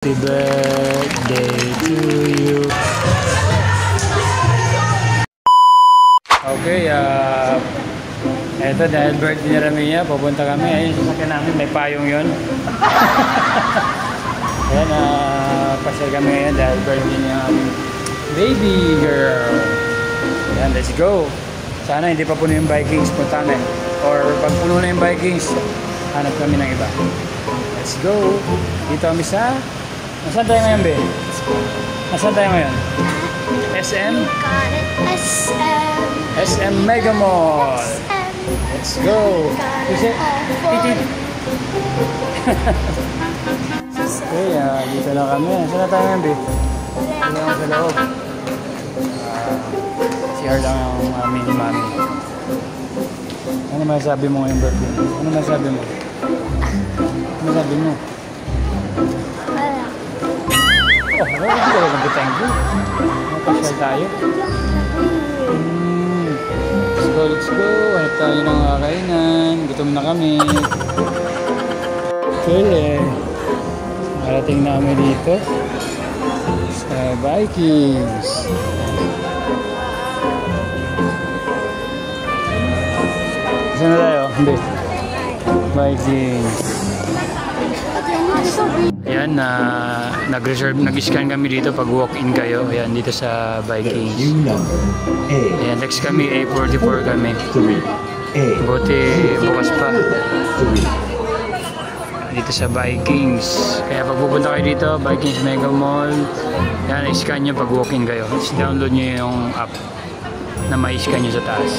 Happy birthday to you. Okay, eto dahil birthday ni Ramia, pupunta kami. Ayun, sasakyan namin, may payong yun. Ayan, pasyal kami ngayon dahil birthday niya baby girl. Ayan, let's go. Sana hindi pa puno yung Vikings, punta namin. Or pag puno na yung Vikings, hanap kami ng iba. Let's go. Dito kami sa... Nasaan tayo ngayon, Be? Nasaan tayo ngayon? SM? SM Mega Mall. Let's go. Kasi, okay, dito lang kami. Saan na tayo ngayon, Be? Dito lang sa loob. CR lang ang aming mami. Ano masasabi mo ngayong birthday? Ano masasabi mo? Ano masasabi mo? Oh, hindi ka lang thank you. Mapasyal tayo. Let's go. Hanap tayo ng kainan. Gutom na kami. Okay. Marating na kami dito sa Vikings. Saan na tayo? Hindi. Vikings. Ayan, nag-scan kami dito pag walk-in kayo. Ayan, dito sa Vikings. Ayan, next kami, A44 kami. Buti bukas pa. Dito sa Vikings. Kaya pag pupunta kayo dito, Vikings Mega Mall, ayan, i-scan nyo pag walk-in kayo. Download nyo yung app na ma-scan nyo sa taas.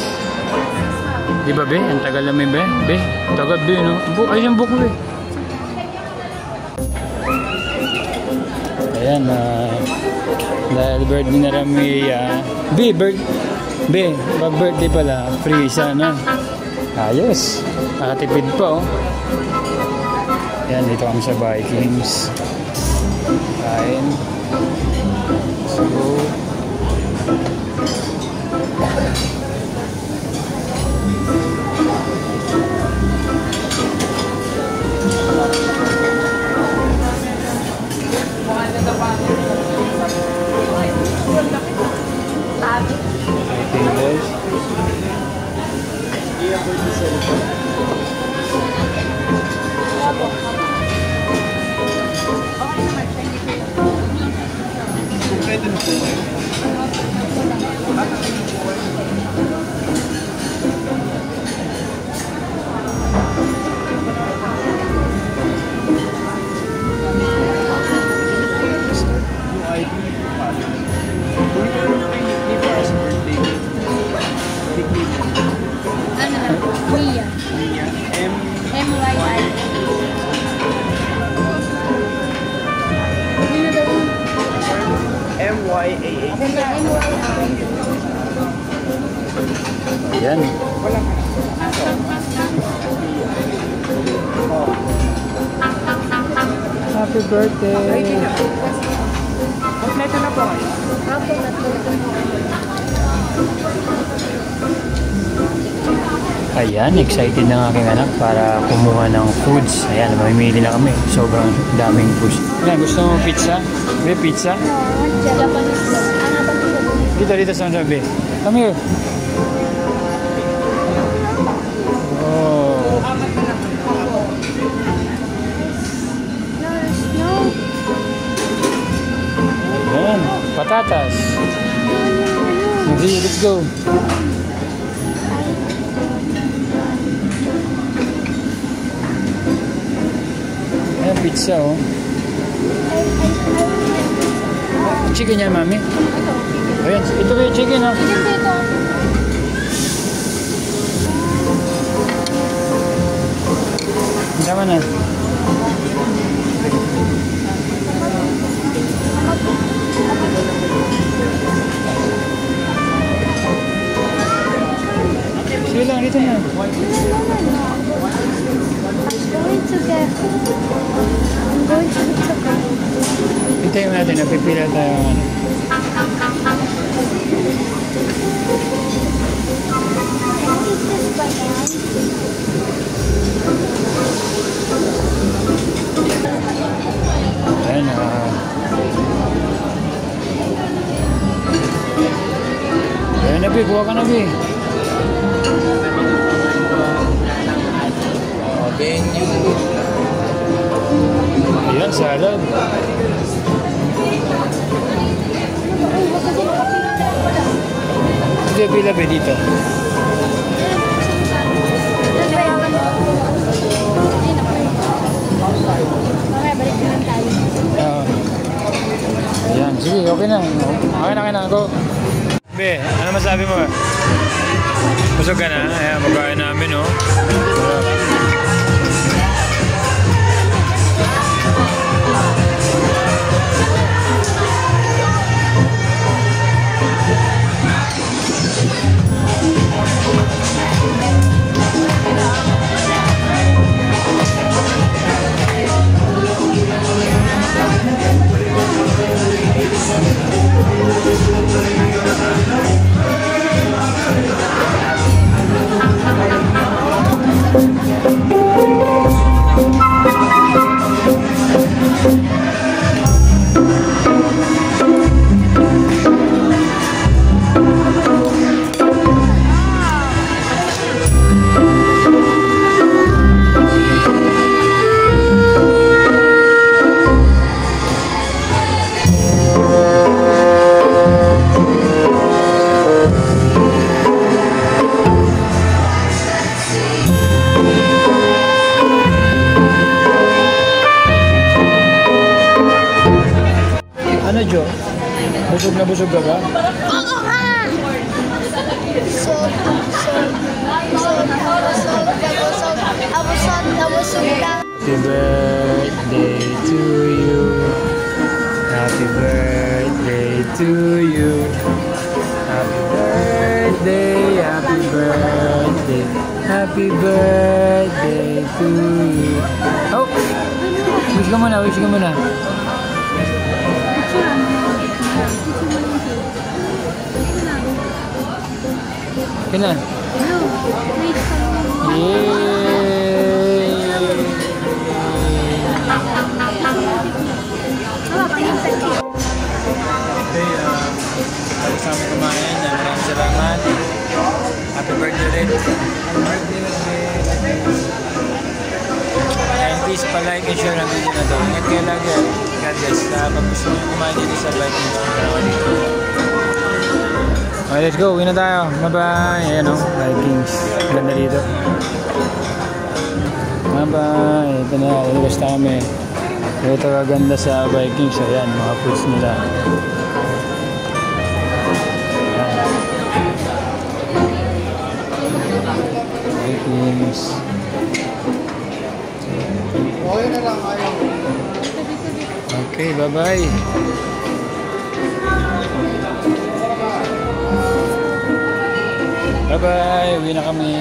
Di ba, Be? Ang tagal namin, Be? Be? Tagal, Be, no? Ay, yung book, Be. Ayan, dahil birthday na Ramia. Pag birthday pala, free isa, no? Ayos. Nakatipid pa, oh. Ayan, dito kami sa Vikings. Kain. Let's go. Ayan. Happy birthday. Kompleto na po. Ayan, excited na ang aking anak para kumuha ng foods. Ayan, mamimili na kami. Sobrang daming foods. Ayan, gusto mo pizza? Be, pizza? Dito sa sabi. Come here. Oh. Ayan, patatas. Let's go. Ayan, pizza, oh. Chicken yan, mami. Ayan, ito ba yung chicken, ha? Tama na. Sige lang, dito na. I'm going to the tucker. Hintayin mo natin, napipila tayo. Ayan, ayan na, Bi. Kuha ka na, Bi. Ayan, salad. Ito, pila ba dito? Ayan, sige, okay na. Okay na, go. Be, ano masabi mo? Busog ka na? Ayan, magkain namin, oh. Ano, Jo? Busog ka ba? Happy birthday to you. Happy birthday to you. Happy birthday, happy birthday. Happy birthday to you. Oh! Wish ka muna, wish ka muna. Kena? Yeay! Okay, tapos namin kumain. Maraming salamat. Happy birthday rin. Happy birthday. And please pa-like and share ang video na ito. Ingat kayo lagi. God bless. Pag gusto nyo kumain dito sa Vikings, punta dito. Okay, let's go. Uwi na tayo. Bye-bye. Ayan o, Vikings. Ganda dito. Bye-bye. Ito na, lalabas na kami. Ito kaganda sa Vikings. Ayan, mga foods nila. Vikings. Okay na lang kayo. Okay, bye-bye. Bye-bye. Uwi na kami.